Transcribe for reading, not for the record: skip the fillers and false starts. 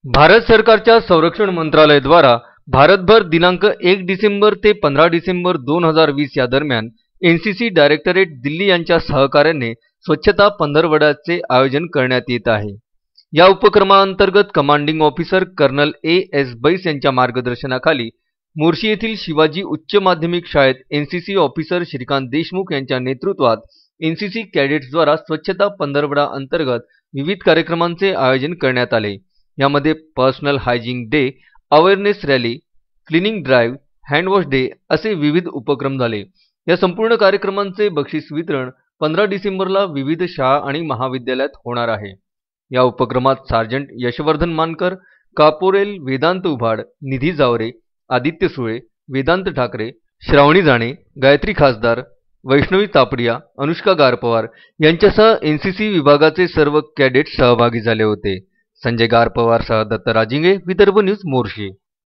भारत सरकारच्या संरक्षण मंत्रालयाद्वारा भारतभर दिनांक 1 डिसेंबर ते 15 डिसेंबर 2020 या दरम्यान एनसीसी डायरेक्टरेट दिल्ली यांच्या सहकार्याने स्वच्छता पंधरवड्याचे आयोजन करण्यात येत आहे। या उपक्रमाअंतर्गत कमांडिंग ऑफिसर कर्नल एस बैस यांच्या मार्गदर्शनाखाली मोर्शी येथील शिवाजी उच्च माध्यमिक शाळेत एनसीसी ऑफिसर श्रीकांत देशमुख यांच्या नेतृत्वात एनसीसी कॅडेट्सद्वारा स्वच्छता पंधरवडा अंतर्गत विविध कार्यक्रमांचे आयोजन करण्यात आले। यामध्ये personal hygiene day, awareness rally, cleaning drive, handwash day असे विविध उपक्रम झाले। या संपूर्ण कार्यक्रमांचे बक्षीस वितरण 15 डिसेंबरला विविध शाळा आणि महाविद्यालयात होणार आहे। या उपक्रमात सार्जंट यशवर्धन मानकर, कापोरेल वेदांत उभाड, निधी जावरे, आदित्य सुळे, वेदांत ठाकरे, श्रावणी जाणे, गायत्री खासदार, वैष्णवी तापडिया, अनुष्का गारपवार यांच्यासह एनसीसी विभागाचे सर्व कॅडेट्स सहभागी झाले होते। संजय गारपवार सह दत्त राजिंगे, विदर्भ न्यूज, मोर्शी।